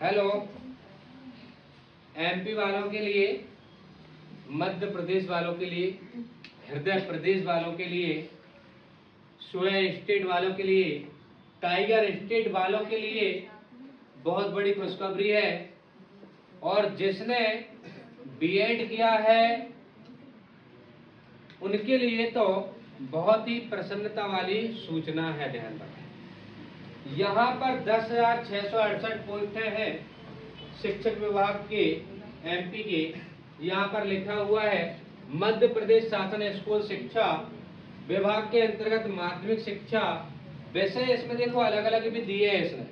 Hello, MP वालों के लिए, मध्य प्रदेश वालों के लिए, हृदय प्रदेश वालों के लिए, सोया स्टेट वालों के लिए, टाइगर स्टेट वालों के लिए बहुत बड़ी खुशखबरी है। और जिसने बीएड किया है उनके लिए तो बहुत ही प्रसन्नता वाली सूचना है। ध्यान रखें, यहाँ पर 10,668 पोस्ट हैं शिक्षक विभाग के, एमपी के। यहाँ पर लिखा हुआ है मध्य प्रदेश शासन स्कूल शिक्षा विभाग के अंतर्गत माध्यमिक शिक्षा विषय। इसमें देखो अलग अलग भी दिए हैं इसमें।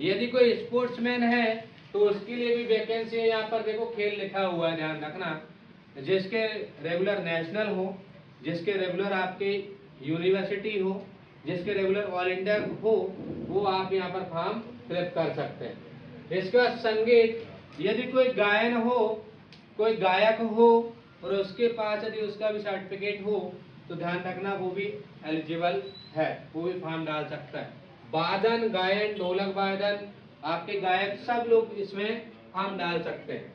यदि कोई स्पोर्ट्समैन है तो उसके लिए भी वैकेंसी है। यहाँ पर देखो खेल लिखा हुआ है, ध्यान रखना। जिसके रेगुलर नेशनल हो, जिसके रेगुलर आपके यूनिवर्सिटी हो, जिसके रेगुलर ऑल इंडिया हो, वो आप यहाँ पर फॉर्म फिलअप कर सकते हैं। इसके बाद संगीत, यदि कोई गायन हो, कोई गायक हो और उसके पास यदि उसका भी सर्टिफिकेट हो तो ध्यान रखना वो भी एलिजिबल है, वो भी फॉर्म डाल सकता है। वादन, गायन, ढोलक वादन, आपके गायक सब लोग इसमें फॉर्म डाल सकते हैं।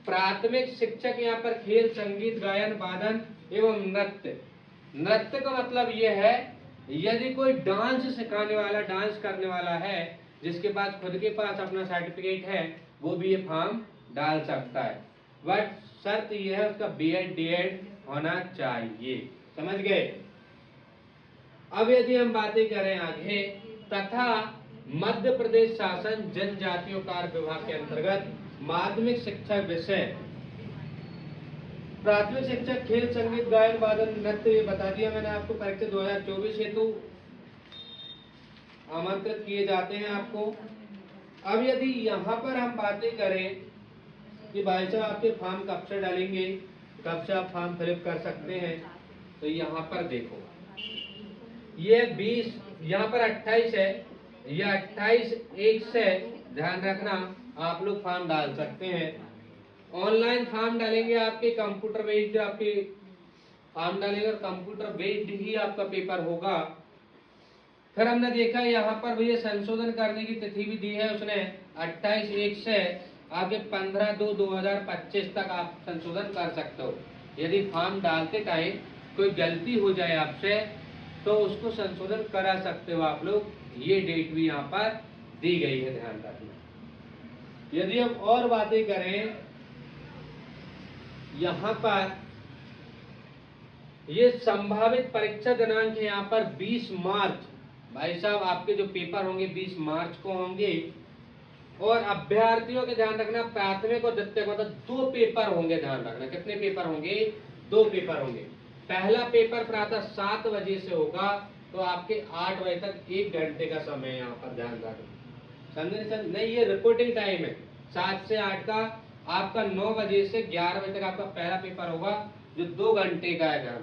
प्राथमिक शिक्षक, यहाँ पर खेल, संगीत, गायन, वादन एवं नृत्य। नृत्य का मतलब यह है यदि कोई डांस सिखाने वाला, डांस करने वाला है, जिसके पास खुद के पास अपना सर्टिफिकेट है, वो भी ये फॉर्म डाल सकता है। बट शर्त यह है उसका बीएड डीएड होना चाहिए। समझ गए। अब यदि हम बातें करें आगे, तथा मध्य प्रदेश शासन जनजातीय कार्य विभाग के अंतर्गत माध्यमिक शिक्षा विषय, प्राथमिक शिक्षक खेल, संगीत, गायन, वादन, नृत्य, ये बता दिया मैंने आपको। परीक्षा 2024 हेतु आमंत्रित किए जाते हैं आपको। अब यदि यहाँ पर हम बातें करें कि भाई साहब आपके फॉर्म कब से डालेंगे, कब से आप फॉर्म फिलअप कर सकते हैं, तो यहाँ पर देखो ये 20, यहाँ पर 28 है, ये 28/1 से ध्यान रखना आप लोग फॉर्म डाल सकते हैं। ऑनलाइन फॉर्म डालेंगे, आपके कंप्यूटर बेस्ड आपके फॉर्म डालेंगे और कंप्यूटर बेस्ड ही आपका पेपर होगा। फिर हमने देखा यहाँ पर भैया संशोधन करने की तिथि भी दी है उसने, 28/1 से आगे 15/2/2025 तक आप संशोधन कर सकते हो। यदि फॉर्म डालते टाइम कोई गलती हो जाए आपसे तो उसको संशोधन करा सकते हो आप लोग। ये डेट भी यहाँ पर दी गई है, ध्यान रखना। यदि हम और बातें करें, यहाँ पर ये संभावित परीक्षा दिनांक है यहाँ पर 20 मार्च। भाई साहब आपके जो पेपर होंगे 20 मार्च को होंगे। और अभ्यर्थियों के ध्यान रखना, प्राथमिक और द्वितीय को तो 2 पेपर होंगे। ध्यान रखना कितने पेपर होंगे, 2 पेपर होंगे। पहला पेपर प्रातः 7 बजे से होगा, तो आपके 8 बजे तक 1 घंटे का समय है यहाँ पर, ध्यान रखना। समझे सर? नहीं, ये रिपोर्टिंग टाइम है 7 से 8 का। आपका 9 बजे से 11 बजे तक आपका पहला पेपर होगा जो 2 घंटे का है।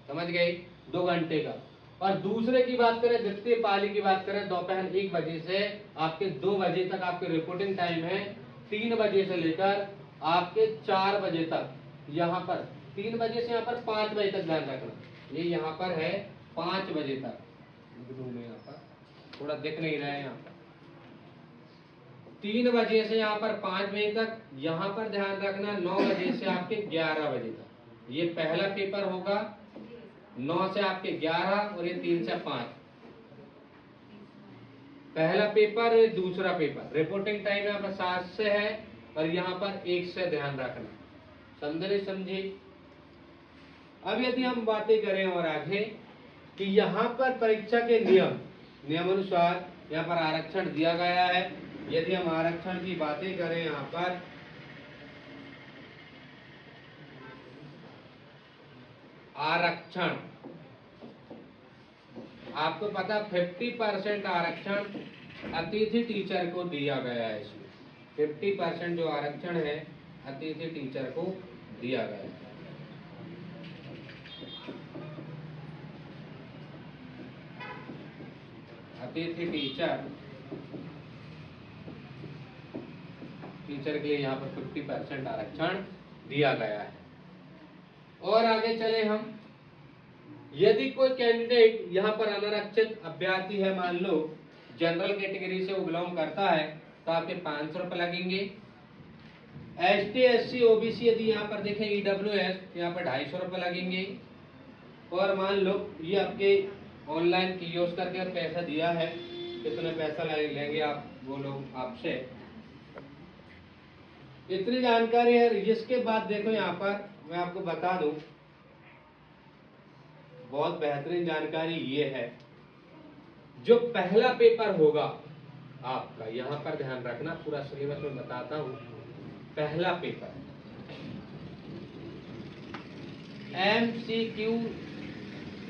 समझ गए, 2 घंटे का। और दूसरे की बात करें, द्वितीय पाली की बात करें, दोपहर 1 बजे से आपके 2 बजे तक आपके रिपोर्टिंग टाइम है। 3 बजे से लेकर आपके 4 बजे तक, यहाँ पर 3 बजे से यहाँ पर 5 बजे तक, ध्यान रखना। ये यहाँ पर है 5 बजे तक। यहाँ पर थोड़ा दिख नहीं रहा है, यहाँ पर 3 बजे से यहाँ पर 5 बजे तक, यहाँ पर ध्यान रखना 9 बजे से आपके 11 बजे तक। ये पहला पेपर होगा 9 से आपके 11 और ये 3 से 5 पहला पेपर। दूसरा पेपर रिपोर्टिंग टाइम यहाँ पर 7 से है और यहाँ पर 1 से, ध्यान रखना। समझे समझे। अब यदि हम बातें करें और आगे कि यहाँ पर परीक्षा के नियमानुसार यहाँ पर आरक्षण दिया गया है। यदि हम आरक्षण की बातें करें, यहाँ पर आरक्षण आपको पता 50% आरक्षण अतिथि टीचर को दिया गया है। इसमें 50% जो आरक्षण है अतिथि टीचर को दिया गया है। अतिथि टीचर के लिए यहाँ पर 50% आरक्षण दिया गया है। और आगे चले हम, यदि कोई कैंडिडेट यहाँ पर अनारक्षित अभ्यर्थी है, मान लो जनरल कैटेगरी से वो बिलोंग करता है, तो आपके 500 रुपये लगेंगे। ST SC OBC यदि यहाँ पर देखें EWS, यहाँ पर 250 रुपये लगेंगे। और मान लो ये आपके ऑनलाइन यूज करके पैसा दिया है, कितने पैसा लेंगे आप बोलो आपसे, इतनी जानकारी है। जिसके बाद देखो यहाँ पर मैं आपको बता दूं, बहुत बेहतरीन जानकारी ये है, जो पहला पेपर होगा आपका, यहाँ पर ध्यान रखना, पूरा सिलेबस में बताता हूँ। पहला पेपर MCQ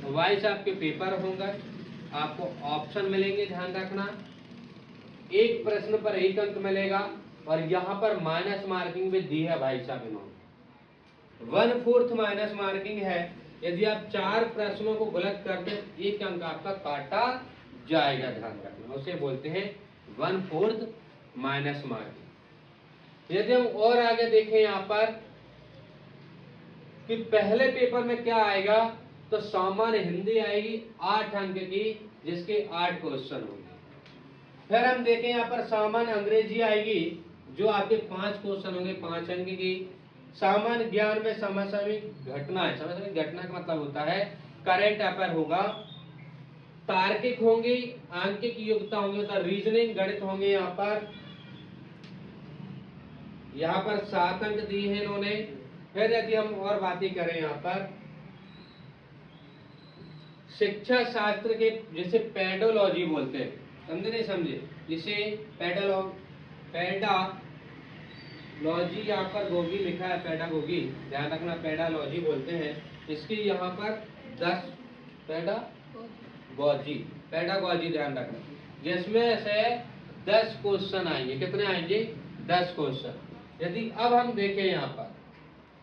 वाइज आपके पेपर होंगे, आपको ऑप्शन मिलेंगे, ध्यान रखना। एक प्रश्न पर 1 अंक मिलेगा और यहाँ पर माइनस मार्किंग भी दी है भाई साहब इन्होंने, 1/4 माइनस मार्किंग है। यदि आप 4 प्रश्नों को गलत कर दे 1 अंक आपका काटा जाएगा, ध्यान रखना, उसे बोलते हैं 1/4 माइनस मार्किंग। यदि हम और आगे देखें यहाँ पर कि पहले पेपर में क्या आएगा, तो सामान्य हिंदी आएगी 8 अंक की, जिसके 8 क्वेश्चन होंगे। फिर हम देखें यहाँ पर सामान्य अंग्रेजी आएगी, जो आपके 5 क्वेश्चन होंगे 5 अंक की। सामान्य ज्ञान में समसामयिक घटना है, समसामयिक घटना का मतलब होता है करंट अफेयर होगा। तार्किक होंगी, आंकिक योग्यता होंगे, तो रीजनिंग गणित होंगे। यहाँ पर 7 अंक दिए हैं इन्होंने। फिर यदि हम और बातें करें यहाँ पर शिक्षा शास्त्र के, जिसे पेडोलॉजी बोलते हैं, समझे नहीं समझे, जिसे पेडालॉजी यहाँ पर गोगी लिखा है, पेडागोगी, ध्यान रखना, पेडालॉजी बोलते हैं। इसकी यहाँ पर 10 पेडागोजी ध्यान रखना, जिसमें से 10 क्वेश्चन आएंगे। कितने आएंगे? 10 क्वेश्चन। यदि अब हम देखें यहाँ पर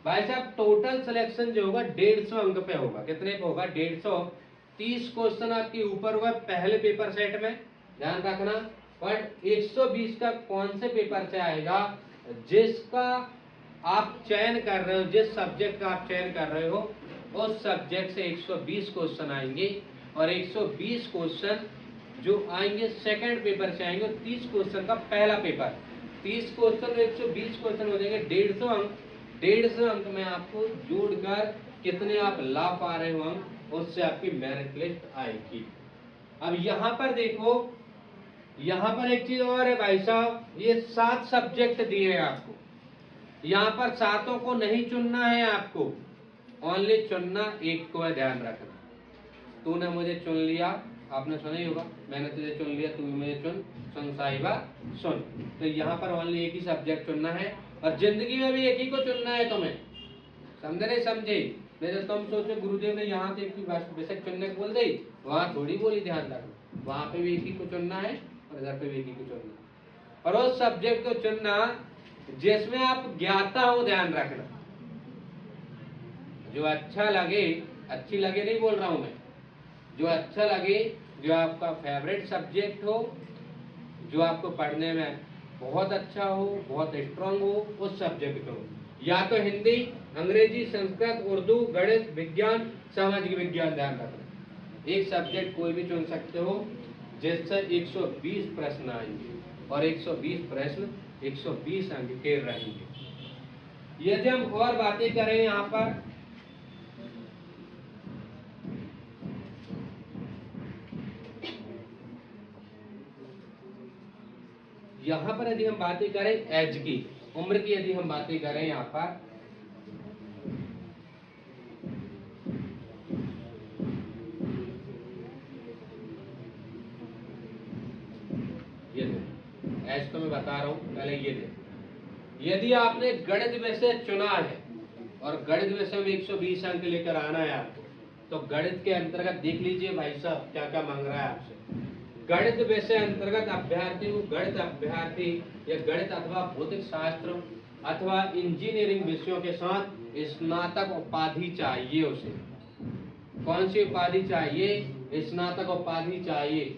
भाई साहब, टोटल सिलेक्शन जो होगा 150 अंक पे होगा। कितने पे होगा? 150। 30 क्वेश्चन आपके ऊपर हुआ पहले पेपर सेट में, ध्यान रखना। बट 120 का कौन से पेपर से आएगा? जिसका आप चयन कर रहे हो, जिस सब्जेक्ट का आप चयन कर रहे हो, उस सब्जेक्ट से 120 क्वेश्चन आएंगे। और 120 क्वेश्चन जो आएंगे सेकंड पेपर से आएंगे। 30 क्वेश्चन का पहला पेपर, 30 क्वेश्चन 120 क्वेश्चन हो जाएंगे 150 अंक। 150 अंक में आपको जोड़कर कितने आप ला पा रहे हो अंक, उससे आपकी मेरिट लिस्ट आएगी। अब यहाँ पर देखो, यहाँ पर एक चीज और है भाई साहब, ये 7 सब्जेक्ट दिए हैं आपको। यहाँ पर 7 को नहीं चुनना है आपको, ओनली चुनना एक को है, ध्यान रखना। तूने मुझे चुन लिया, आपने सुना ही होगा, मैंने तुझे चुन लिया, तू मुझे सुन साहिबा सुन। तो यहाँ पर ओनली एक ही सब्जेक्ट चुनना है, और जिंदगी में भी एक ही को चुनना है तुम्हें, समझे नहीं समझे? नहीं तो तुम सोचो गुरुदेव ने यहाँ से एक ही विषय चुनने को बोल दी, वहाँ थोड़ी बोली, ध्यान रखना। वहाँ पे भी एक ही को चुनना है और इधर पे भी एक ही को चुनना है। और उस सब्जेक्ट को चुनना जिसमें आप ज्ञाता हो, ध्यान रखना। जो अच्छा लगे, अच्छी लगे नहीं बोल रहा हूं मैं, जो अच्छा लगे, जो आपका फेवरेट सब्जेक्ट हो, जो आपको पढ़ने में बहुत अच्छा हो, बहुत स्ट्रांग हो, उस सब्जेक्ट को। या तो हिंदी, अंग्रेजी, संस्कृत, उर्दू, गणित, विज्ञान, सामाजिक विज्ञान, ध्यान रखना। एक सब्जेक्ट कोई भी चुन सकते हो, जिससे 120 प्रश्न आएंगे, और 120 प्रश्न 120 अंक के रहेंगे। यदि हम और बातें करें यहाँ पर, यहाँ पर यदि हम बातें करें एज की, उम्र की, यदि हम बातें करें यहाँ पर, ये देखो एज तो मैं बता रहा हूँ, पहले ये देखो। यदि आपने गणित विषय चुना है और गणित विषय में 120 अंक लेकर आना है आपको, तो गणित के अंतर्गत देख लीजिए भाई साहब क्या क्या मांग रहा है आपसे। गणित विषय अंतर्गत अभ्यर्थी को, गणित अभ्यर्थी या गणित अथवा भौतिक शास्त्र अथवा इंजीनियरिंग विषयों के साथ स्नातक उपाधि चाहिए उसे। कौन सी उपाधि चाहिए? स्नातक उपाधि चाहिए।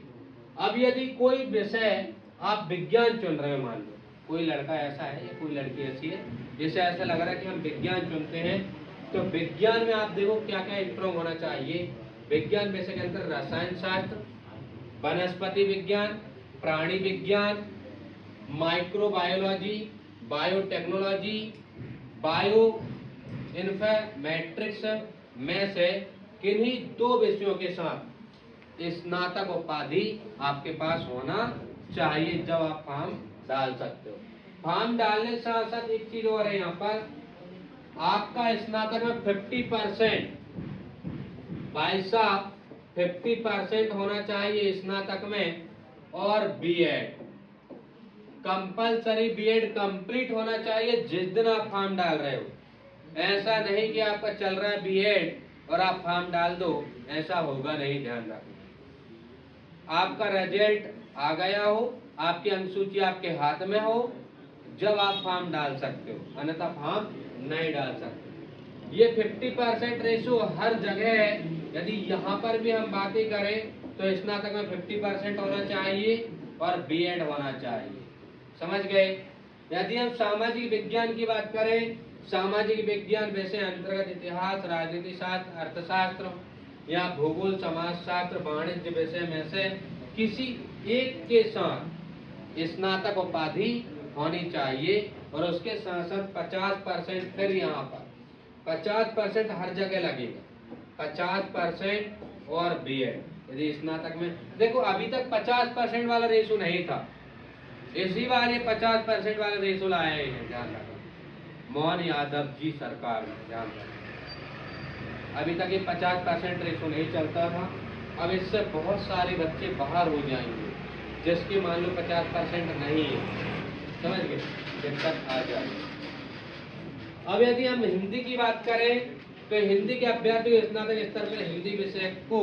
अब यदि कोई विषय आप विज्ञान चुन रहे हो, मान लो कोई लड़का ऐसा है या कोई लड़की ऐसी है जिसे ऐसा लग रहा है कि हम विज्ञान चुनते हैं, तो विज्ञान में आप देखो क्या क्या स्ट्रांग होना चाहिए। विज्ञान विषय के अंदर रसायन शास्त्र, वनस्पति विज्ञान, प्राणी विज्ञान, माइक्रोबायोलॉजी, बायोटेक्नोलॉजी, बायो इन्फॉर्मेटिक्स में से किन्हीं 2 विषयों के साथ स्नातक उपाधि आपके पास होना चाहिए जब आप फॉर्म डाल सकते हो। फॉर्म डालने के साथ साथ एक चीज और है, यहाँ पर आपका स्नातक में 50%, भाई साहब 50% होना चाहिए स्नातक में, और बीएड कंपलसरी, बीएड कंप्लीट होना चाहिए जिस दिन आप फॉर्म डाल रहे हो। ऐसा नहीं कि आपका चल रहा है बीएड और आप फॉर्म डाल दो, ऐसा होगा नहीं, ध्यान रखना। आपका रिजल्ट आ गया हो, आपकी अंकसूची आपके हाथ में हो, जब आप फॉर्म डाल सकते हो, अन्यथा फॉर्म नहीं डाल सकते। ये 50% रेशो हर जगह है। यदि यहाँ पर भी हम बातें करें तो स्नातक में 50% होना चाहिए और बीएड होना चाहिए, समझ गए। यदि हम सामाजिक विज्ञान की बात करें, सामाजिक विज्ञान वैसे अंतर्गत इतिहास, राजनीति शास्त्र, अर्थशास्त्र या भूगोल, समाजशास्त्र, वाणिज्य विषय में से किसी एक के साथ स्नातक उपाधि होनी चाहिए, और उसके साथ साथ 50%, फिर यहाँ पर 50% हर जगह लगेगा, 50% और बीएड। यदि स्नातक में देखो, अभी तक 50% वाला रेशो नहीं था, इसी बार ये 50% वाला रेशो लाया है, ध्यान रखना, मोहन यादव जी सरकार में, ध्यान रखना। अभी तक ये 50% रेशो नहीं चलता था, अब इससे बहुत सारे बच्चे बाहर हो जाएंगे जिसके मान लो 50% नहीं है, समझ गए, दिक्कत आ जाएगी। अब यदि हम हिंदी की बात करें तो हिंदी के अभ्यर्थी को स्नातक स्तर पर हिंदी विषय को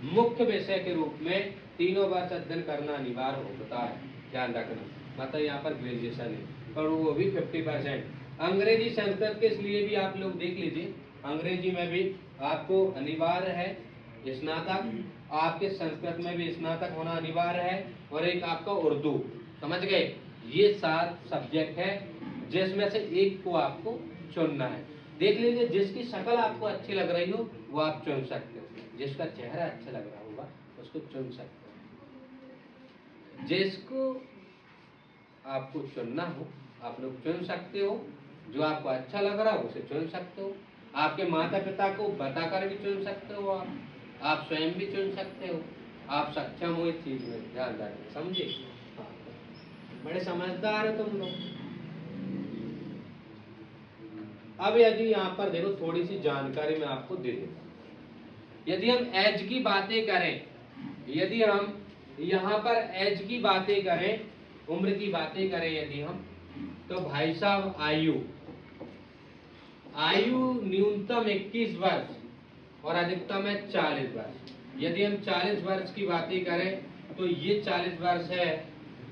मुख्य विषय के रूप में 3 वर्ष अध्ययन करना अनिवार्य होता है, ध्यान रखना। मतलब यहाँ पर ग्रेजुएशन है, और वो भी 50%। अंग्रेजी संस्कृत के लिए भी आप लोग देख लीजिए, अंग्रेजी में भी आपको अनिवार्य है स्नातक, आपके संस्कृत में भी स्नातक होना अनिवार्य है, और एक आपका उर्दू, समझ गए। ये 7 सब्जेक्ट है जिसमें से एक को आपको चुनना है। देख लीजिए, जिसकी शक्ल आपको अच्छी लग रही हो वो आप चुन सकते हो, जिसका चेहरा अच्छा लग रहा होगा उसको चुन सकते हो। जिसको आपको चुनना हो आप लोग चुन सकते हो, जो आपको अच्छा लग रहा हो उसे चुन सकते हो। आपके माता पिता को बताकर भी चुन सकते हो, आप स्वयं भी चुन सकते हो, आप सक्षम हो इस चीज में, ध्यान रखें, समझे। हाँ, बड़े समझदार हो तुम लोग। अब यदि यहाँ पर देखो, थोड़ी सी जानकारी मैं आपको दे देता हूँ। यदि हम एज की बातें करें, यदि हम यहाँ पर एज की बातें करें, उम्र की बातें करें यदि हम, तो भाई साहब आयु न्यूनतम 21 वर्ष और अधिकतम है 40 वर्ष। यदि हम 40 वर्ष की बातें करें तो ये 40 वर्ष है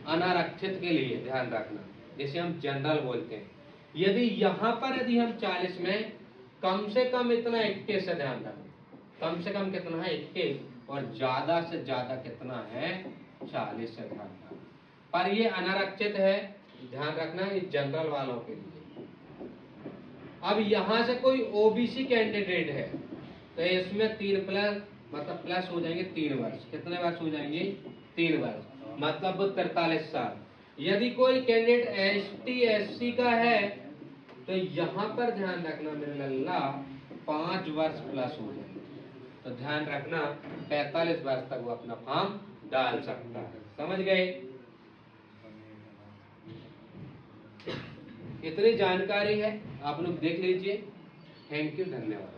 अनारक्षित के लिए, ध्यान रखना, जिसे हम जनरल बोलते हैं। यदि यहाँ पर यदि हम 40 में कम से कम इतना 21 है, ध्यान रखना, कम से कम कितना है 21, और ज्यादा से ज्यादा कितना है 40 है, ध्यान रखना। पर ये अनारक्षित है, ध्यान रखना, ये जनरल वालों के लिए। अब यहाँ से कोई ओबीसी कैंडिडेट है तो इसमें 3+ मतलब प्लस हो जाएंगे 3 वर्ष। कितने वर्ष हो जाएंगे? 3 वर्ष, मतलब 43 साल। यदि कोई कैंडिडेट एसटी एससी का है तो यहाँ पर ध्यान रखना मेरे लल्ला 5 वर्ष प्लस हो जाएंगे। तो ध्यान रखना 45 वर्ष तक वो अपना फॉर्म डाल सकता है, समझ गए। इतनी जानकारी है, आप लोग देख लीजिए। थैंक यू, धन्यवाद।